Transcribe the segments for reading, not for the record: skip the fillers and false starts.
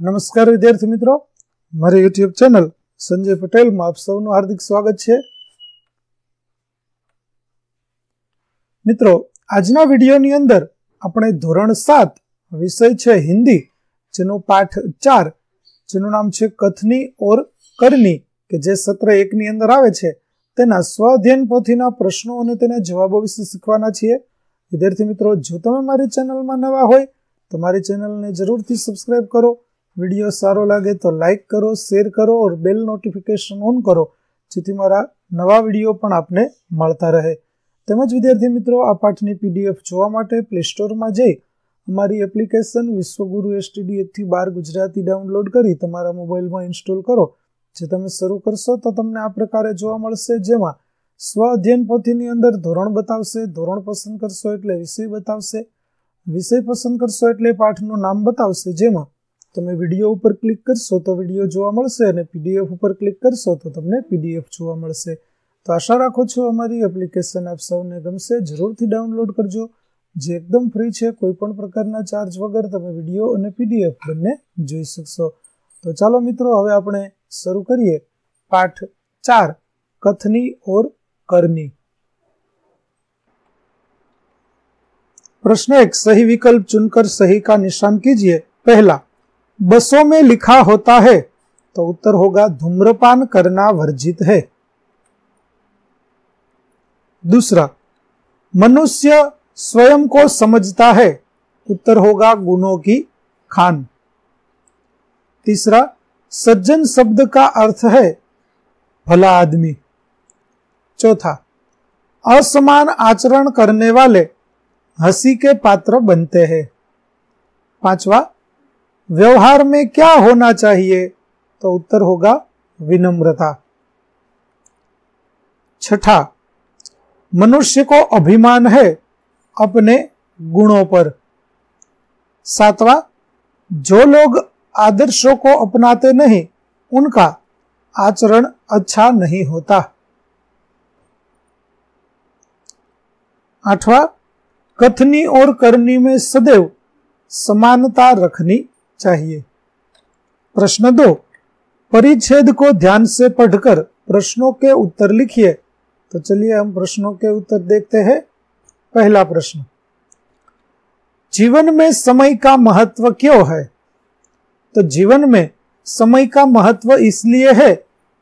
નમસ્કાર વિદ્યાર્થી મિત્રો, મારી યુટ્યુબ ચેનલ સંજય પટેલમાં આપ સૌનું હાર્દિક સ્વાગત છે। મિત્રો, આજના વિડીયોની અંદર આપણે ધોરણ 7 વિષય છે હિન્દી, જેનો પાઠ 4 જેનું નામ છે કથની ઓર કરની, કે જે સત્ર 1 ની અંદર આવે છે, તેના સ્વઅધ્યયન પોથીના પ્રશ્નો અને તેના જવાબો વિશે શીખવાના છીએ। વિદ્યાર્થી મિત્રો, જો તમે મારી ચેનલમાં નવા હોય તો મારી ચેનલને જરૂરથી સબસ્ક્રાઇબ કરો। वीडियो सारो लगे तो लाइक करो, शेर करो और बेल नोटिफिकेशन ऑन करो, जेथी मारा नवा विडियो पण आपने मळता रहे। तेमज विद्यार्थी मित्रों, आ पाठनी पीडीएफ जोवा माटे प्ले स्टोर में जई अमारी एप्लिकेशन विश्वगुरु एसटीडी 1 થી 12 गुजराती डाउनलॉड करी तमारा मोबाइल में इंस्टॉल करो। जे तमे शरू करशो तो तमने आ प्रकारे जोवा मळशे, जेमां स्व अध्ययन पोथीनी अंदर धोरण बतावशे, धोरण पसंद करशो एटले विषय बतावशे, विषय पसंद करशो एटले पाठनुं नाम बतावशे। जेमां તમે વિડિયો ઉપર ક્લિક કરશો તો વિડિયો જોવા મળશે અને પીડીએફ ઉપર ક્લિક કરશો તો તમને પીડીએફ જોવા મળશે। તો આશા રાખું છું અમારી એપ્લિકેશન આપ સૌને ગમશે। જરૂરથી ડાઉનલોડ કરજો, જે એકદમ ફ્રી છે। કોઈ પણ પ્રકારના ચાર્જ વગર તમે વિડિયો અને પીડીએફ બંને જોઈ શકશો। તો ચાલો મિત્રો, હવે આપણે શરૂ કરીએ પાઠ 4 કથની ઓર કરની। प्रश्न 1, सही विकल्प चुनकर सही का निशान कीजिए। पहला, बसों में लिखा होता है, तो उत्तर होगा धूम्रपान करना वर्जित है। दूसरा, मनुष्य स्वयं को समझता है, उत्तर होगा गुणों की खान। तीसरा, सज्जन शब्द का अर्थ है भला आदमी। चौथा, असमान आचरण करने वाले हंसी के पात्र बनते हैं। पांचवा, व्यवहार में क्या होना चाहिए, तो उत्तर होगा विनम्रता। छठा, मनुष्य को अभिमान है अपने गुणों पर। सातवां, जो लोग आदर्शों को अपनाते नहीं उनका आचरण अच्छा नहीं होता। आठवां, कथनी और करनी में सदैव समानता रखनी चाहिए। प्रश्न 2, परिच्छेद को ध्यान से पढ़कर प्रश्नों के उत्तर लिखिए। तो चलिए हम प्रश्नों के उत्तर देखते हैं। पहला प्रश्न, जीवन में समय का महत्व क्यों है? तो जीवन में समय का महत्व इसलिए है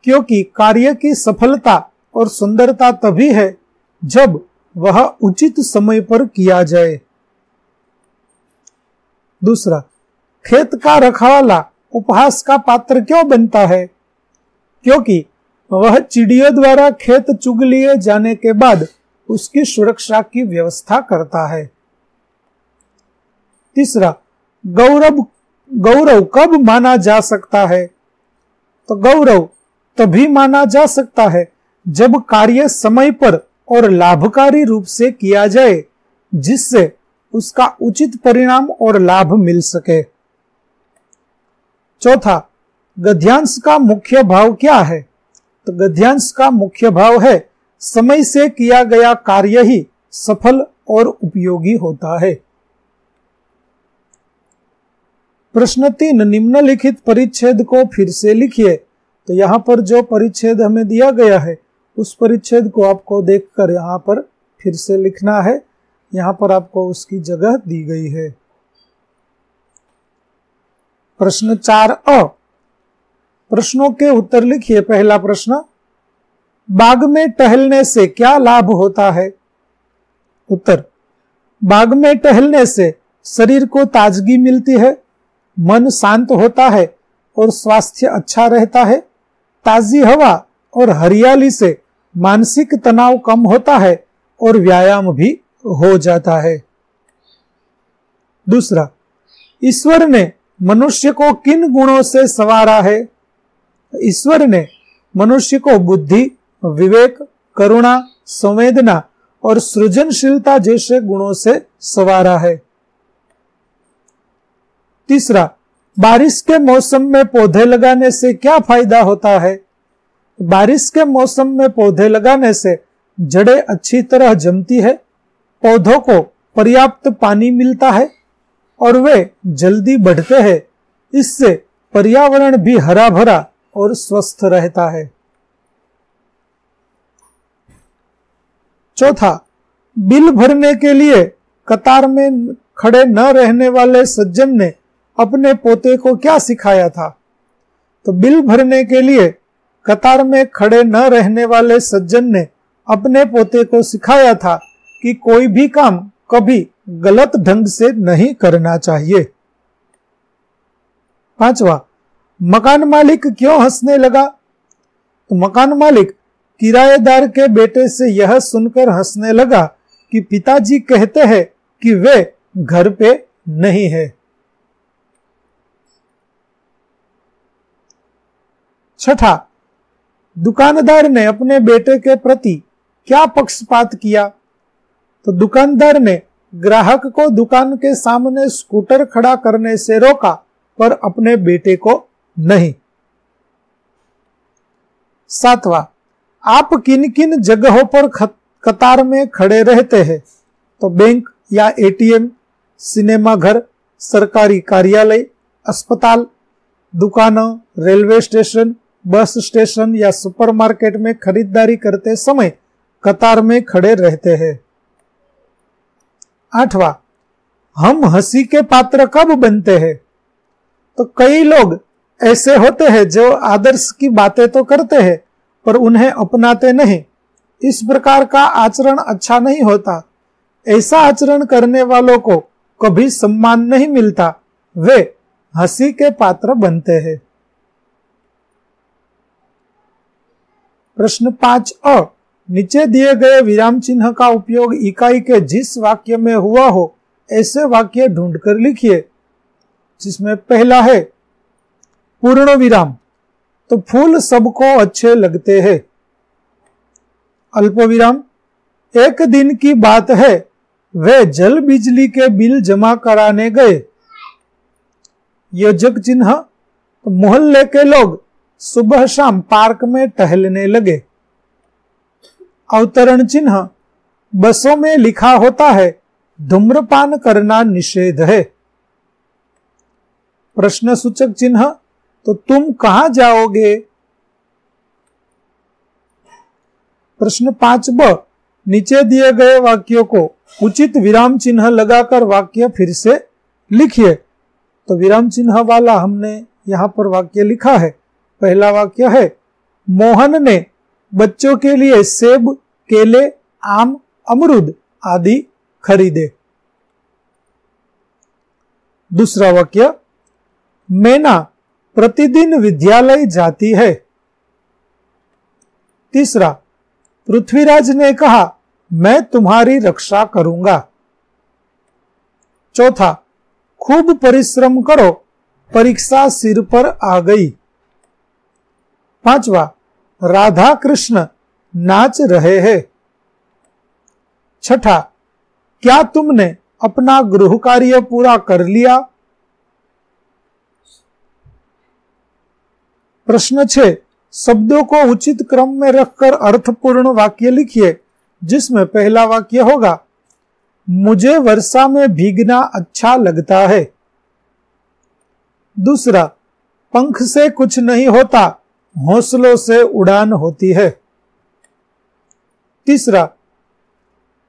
क्योंकि कार्य की सफलता और सुंदरता तभी है जब वह उचित समय पर किया जाए। दूसरा, खेत का रखवाला उपहास का पात्र क्यों बनता है? क्योंकि वह चिड़ियों द्वारा खेत चुग लिए जाने के बाद उसकी सुरक्षा की व्यवस्था करता है। तीसरा, गौरव कब माना जा सकता है? तो गौरव तभी माना जा सकता है जब कार्य समय पर और लाभकारी रूप से किया जाए, जिससे उसका उचित परिणाम और लाभ मिल सके। चौथा, गद्यांश का मुख्य भाव क्या है? तो गद्यांश का मुख्य भाव है समय से किया गया कार्य ही सफल और उपयोगी होता है। प्रश्न 3, निम्नलिखित परिच्छेद को फिर से लिखिए। तो यहाँ पर जो परिच्छेद हमें दिया गया है उस परिच्छेद को आपको देखकर यहाँ पर फिर से लिखना है। यहाँ पर आपको उसकी जगह दी गई है। प्रश्न 4 प्रश्नों के उत्तर लिखिए। पहला प्रश्न, बाग में टहलने से क्या लाभ होता है? उत्तर, बाग में टहलने से शरीर को ताजगी मिलती है, मन शांत होता है और स्वास्थ्य अच्छा रहता है। ताजी हवा और हरियाली से मानसिक तनाव कम होता है और व्यायाम भी हो जाता है। दूसरा, ईश्वर ने मनुष्य को किन गुणों से संवारा है? ईश्वर ने मनुष्य को बुद्धि, विवेक, करुणा, संवेदना और सृजनशीलता जैसे गुणों से संवारा है। तीसरा, बारिश के मौसम में पौधे लगाने से क्या फायदा होता है? बारिश के मौसम में पौधे लगाने से जड़ें अच्छी तरह जमती है, पौधों को पर्याप्त पानी मिलता है और वे जल्दी बढ़ते हैं। इससे पर्यावरण भी हरा भरा और स्वस्थ रहता है। चौथा, बिल भरने के लिए कतार में खड़े न रहने वाले सज्जन ने अपने पोते को क्या सिखाया था? तो बिल भरने के लिए कतार में खड़े न रहने वाले सज्जन ने अपने पोते को सिखाया था कि कोई भी काम कभी गलत ढंग से नहीं करना चाहिए। पांचवा, मकान मालिक क्यों हंसने लगा? तो मकान मालिक किराएदार के बेटे से यह सुनकर हंसने लगा कि पिताजी कहते हैं कि वे घर पे नहीं है। छठा, दुकानदार ने अपने बेटे के प्रति क्या पक्षपात किया? तो दुकानदार ने ग्राहक को दुकान के सामने स्कूटर खड़ा करने से रोका, पर अपने बेटे को नहीं। सातवां, आप किन किन जगहों पर कतार में खड़े रहते हैं? तो बैंक या एटीएम, सिनेमा घर, सरकारी कार्यालय, अस्पताल, दुकानों, रेलवे स्टेशन, बस स्टेशन या सुपरमार्केट में खरीदारी करते समय कतार में खड़े रहते हैं। आठवां, हम हंसी के पात्र कब बनते हैं? तो कई लोग ऐसे होते हैं जो आदर्श की बातें तो करते हैं पर उन्हें अपनाते नहीं। इस प्रकार का आचरण अच्छा नहीं होता। ऐसा आचरण करने वालों को कभी सम्मान नहीं मिलता, वे हंसी के पात्र बनते हैं। प्रश्न 5अ, नीचे दिए गए विराम चिन्ह का उपयोग इकाई के जिस वाक्य में हुआ हो ऐसे वाक्य ढूंढकर लिखिए। जिसमें पहला है पूर्ण विराम, तो फूल सबको अच्छे लगते हैं। अल्प विराम, एक दिन की बात है, वे जल बिजली के बिल जमा कराने गए। योजक चिन्ह, तो मोहल्ले के लोग सुबह शाम पार्क में टहलने लगे। अवतरण चिन्ह, बसों में लिखा होता है धूम्रपान करना निषेध है। प्रश्न सूचक चिन्ह, तो तुम कहां जाओगे? प्रश्न 5ब, नीचे दिए गए वाक्यों को उचित विराम चिन्ह लगाकर वाक्य फिर से लिखिए। तो विराम चिन्ह वाला हमने यहां पर वाक्य लिखा है। पहला वाक्य है, मोहन ने बच्चों के लिए सेब, केले, आम, अमरूद आदि खरीदे। दूसरा वाक्य, मैना प्रतिदिन विद्यालय जाती है। तीसरा, पृथ्वीराज ने कहा मैं तुम्हारी रक्षा करूंगा। चौथा, खूब परिश्रम करो, परीक्षा सिर पर आ गई। पांचवा, राधा कृष्ण नाच रहे हैं। छठा, क्या तुमने अपना गृह कार्य पूरा कर लिया? प्रश्न 6, शब्दों को उचित क्रम में रखकर अर्थपूर्ण वाक्य लिखिए। जिसमें पहला वाक्य होगा, मुझे वर्षा में भीगना अच्छा लगता है। दूसरा, पंख से कुछ नहीं होता, हौसलों से उड़ान होती है। तीसरा,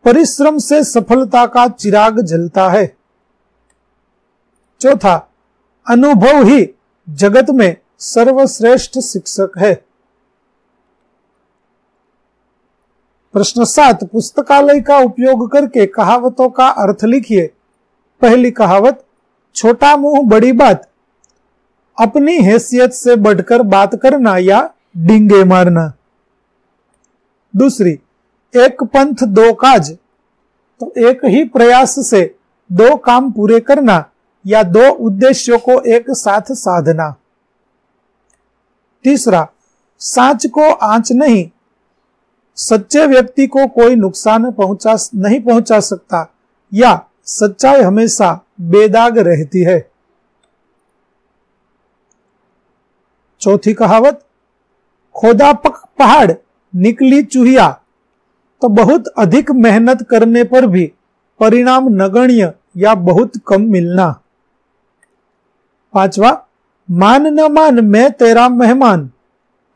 परिश्रम से सफलता का चिराग जलता है। चौथा, अनुभव ही जगत में सर्वश्रेष्ठ शिक्षक है। प्रश्न 7, पुस्तकालय का उपयोग करके कहावतों का अर्थ लिखिए। पहली कहावत, छोटा मुंह बड़ी बात, अपनी हैसियत से बढ़कर बात करना या डींगे मारना। दूसरी, एक पंथ दो काज, तो एक ही प्रयास से दो काम पूरे करना या दो उद्देश्यों को एक साथ साधना। तीसरा, सांच को आंच नहीं, सच्चे व्यक्ति को कोई नुकसान नहीं पहुंचा सकता या सच्चाई हमेशा बेदाग रहती है। चौथी कहावत, खोदा पहाड़ निकली चूहिया, तो बहुत अधिक मेहनत करने पर भी परिणाम नगण्य या बहुत कम मिलना। पांचवा, मान न मान मैं तेरा मेहमान,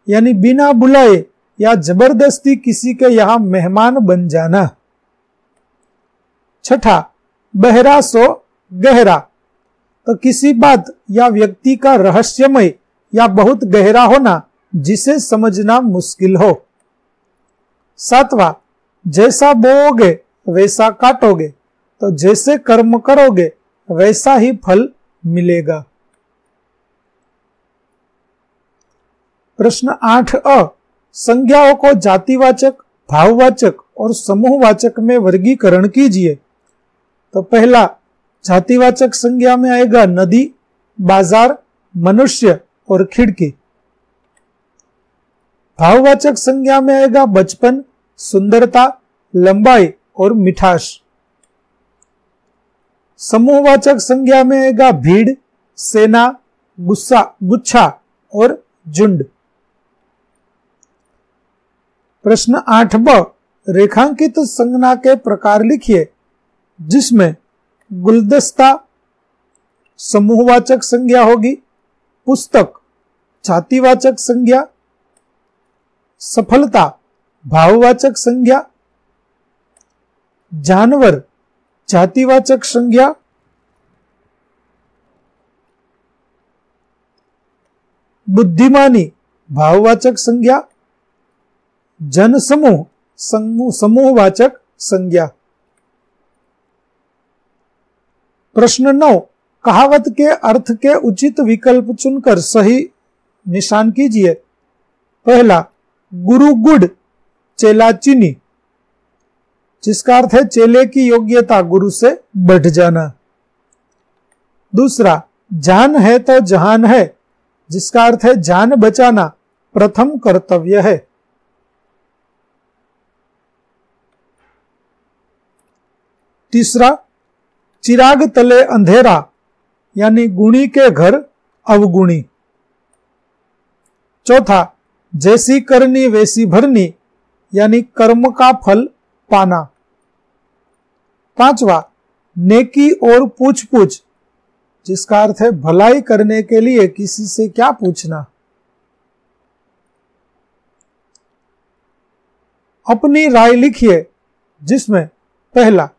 यानी बिना बुलाए या जबरदस्ती किसी के यहां मेहमान बन जाना। छठा, बहरा सो गहरा, तो किसी बात या व्यक्ति का रहस्यमय या बहुत गहरा होना जिसे समझना मुश्किल हो। सातवां, जैसा बोओगे वैसा काटोगे, तो जैसे कर्म करोगे वैसा ही फल मिलेगा। प्रश्न 8अ, संज्ञाओं को जातिवाचक, भाववाचक और समूहवाचक में वर्गीकरण कीजिए। तो पहला जातिवाचक संज्ञा में आएगा नदी, बाजार, मनुष्य और खिड़की। भाववाचक संज्ञा में आएगा बचपन, सुंदरता, लंबाई और मिठास। समूहवाचक संज्ञा में आएगा भीड़, सेना, गुच्छा और झुंड। प्रश्न 8ब, रेखांकित संज्ञा के प्रकार लिखिए, जिसमें गुलदस्ता समूहवाचक संज्ञा होगी, पुस्तक जातिवाचक संज्ञा, सफलता भाववाचक संज्ञा, जानवर जातिवाचक संज्ञा, बुद्धिमानी भाववाचक संज्ञा, जनसमूह समूहवाचक संज्ञा। प्रश्न 9, कहावत के अर्थ के उचित विकल्प चुनकर सही निशान कीजिए। पहला, गुरु गुड़ चेला चीनी, जिसका अर्थ है चेले की योग्यता गुरु से बढ़ जाना। दूसरा, जान है तो जहान है, जिसका अर्थ है जान बचाना प्रथम कर्तव्य है। तीसरा, चिराग तले अंधेरा, यानी गुणी के घर अवगुणी। चौथा, जैसी करनी वैसी भरनी, यानी कर्म का फल पाना। पांचवा, नेकी और पूछ पूछ, जिसका अर्थ है भलाई करने के लिए किसी से क्या पूछना। अपनी राय लिखिए, जिसमें पहला,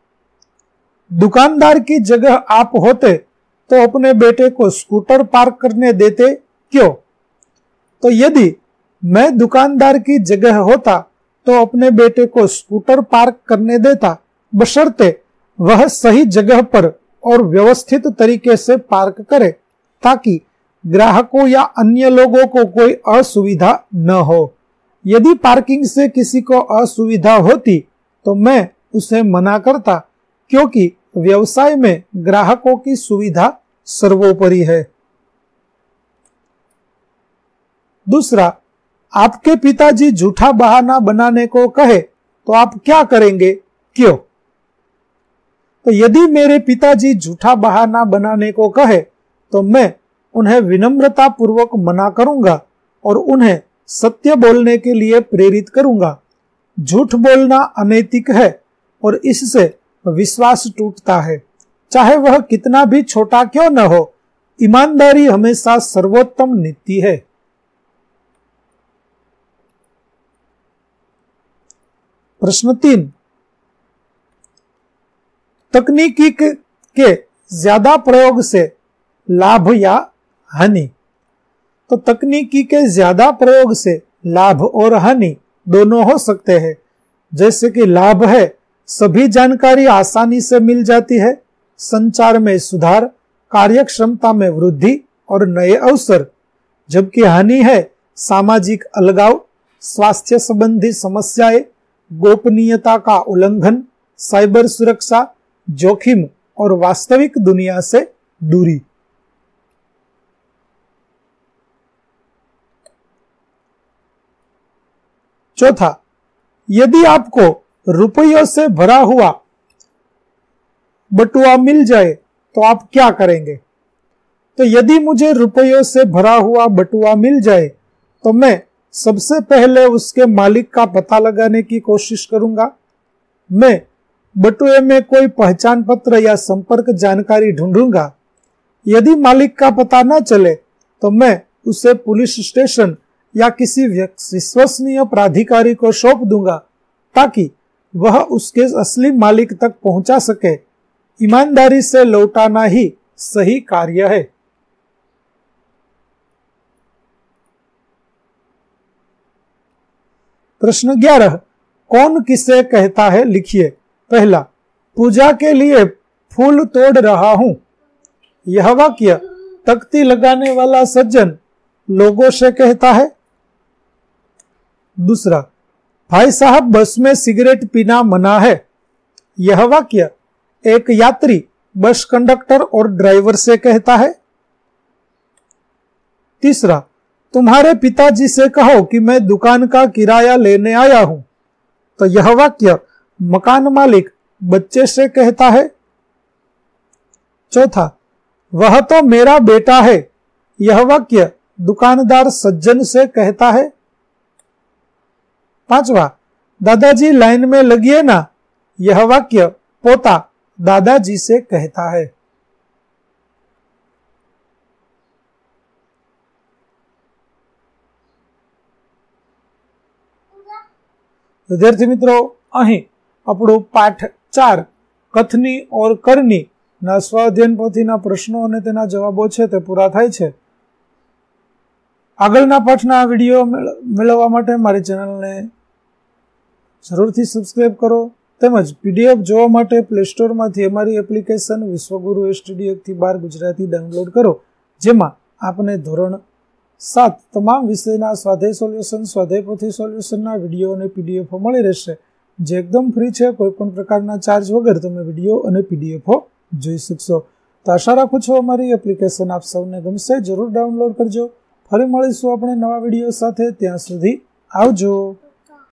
दुकानदार की जगह आप होते तो अपने बेटे को स्कूटर पार्क करने देते क्यों? तो यदि मैं दुकानदार की जगह होता तो अपने बेटे को स्कूटर पार्क करने देता, बशर्ते वह सही जगह पर और व्यवस्थित तरीके से पार्क करे, ताकि ग्राहकों या अन्य लोगों को कोई असुविधा न हो। यदि पार्किंग से किसी को असुविधा होती तो मैं उसे मना करता, क्योंकि व्यवसाय में ग्राहकों की सुविधा सर्वोपरि है। दूसरा, आपके पिताजी झूठा बहाना बनाने को कहे तो आप क्या करेंगे, क्यों? तो यदि मेरे पिताजी झूठा बहाना बनाने को कहे तो मैं उन्हें विनम्रता पूर्वक मना करूंगा और उन्हें सत्य बोलने के लिए प्रेरित करूंगा। झूठ बोलना अनैतिक है और इससे विश्वास टूटता है, चाहे वह कितना भी छोटा क्यों न हो। ईमानदारी हमेशा सर्वोत्तम नीति है। प्रश्न 3, तकनीकी के ज्यादा प्रयोग से लाभ या हानि। तो तकनीकी के ज्यादा प्रयोग से लाभ और हानि दोनों हो सकते हैं। जैसे कि लाभ है, सभी जानकारी आसानी से मिल जाती है, संचार में सुधार, कार्यक्षमता में वृद्धि और नए अवसर। जबकि हानि है, सामाजिक अलगाव, स्वास्थ्य संबंधी समस्याएं, गोपनीयता का उल्लंघन, साइबर सुरक्षा, जोखिम और वास्तविक दुनिया से दूरी। चौथा, यदि आपको रुपयों से भरा हुआ बटुआ मिल जाए तो आप क्या करेंगे? तो यदि मुझे रुपयों से भरा हुआ बटुआ मिल जाए तो मैं सबसे पहले उसके मालिक का पता लगाने की कोशिश करूंगा। मैं बटुए में कोई पहचान पत्र या संपर्क जानकारी ढूंढूंगा। यदि मालिक का पता न चले तो मैं उसे पुलिस स्टेशन या किसी विश्वसनीय प्राधिकारी को सौंप दूंगा ताकि वह उसके असली मालिक तक पहुंचा सके। ईमानदारी से लौटाना ही सही कार्य है। प्रश्न 11, कौन किसे कहता है? लिखिए। पहला, पूजा के लिए फूल तोड़ रहा हूं। यह वाक्य तख्ती लगाने वाला सज्जन लोगों से कहता है। दूसरा, भाई साहब बस में सिगरेट पीना मना है। यह वाक्य एक यात्री बस कंडक्टर और ड्राइवर से कहता है। तीसरा, तुम्हारे पिताजी से कहो कि मैं दुकान का किराया लेने आया हूं। तो यह वाक्य मकान मालिक बच्चे से कहता है। चौथा, वह तो मेरा बेटा है। यह वाक्य दुकानदार सज्जन से कहता है। पांचवा, दादाजी लाइन में लगिए ना। यह वाक्य पोता दादाजी से कहता है। विद्यार्थी मित्रों, अहीं આપણું પાઠ 4 કથની और કરની ના સ્વાધ્યાયન પોથીના પ્રશ્નો અને તેના જવાબો છે તે પૂરા થાય છે। આગળના પાઠના વિડીયો મેળવવા માટે મારી ચેનલને જરૂરથી સબસ્ક્રાઇબ કરો તેમજ પીડીએફ જોવા માટે પ્લે સ્ટોરમાંથી અમારી એપ્લિકેશન વિશ્વગુરુ સ્ટડી 1 થી 12 ગુજરાતી ડાઉનલોડ કરો, જેમાં આપને ધોરણ 7 તમામ વિષયના સ્વાધ્યાય સોલ્યુશન, સ્વાધ્યાય પોથી સોલ્યુશનના વિડીયો અને પીડીએફો મળી રહેશે, જે એકદમ ફ્રી છે। કોઈપણ પ્રકારના ચાર્જ વગર તમે વિડીયો અને પીડીએફો જોઈ શકશો। તો આશા રાખું છું અમારી એપ્લિકેશન આપ સૌને ગમશે। જરૂર ડાઉનલોડ કરજો। ફરી મળીશું આપણે નવા વિડીયો સાથે। ત્યાં સુધી આવજો।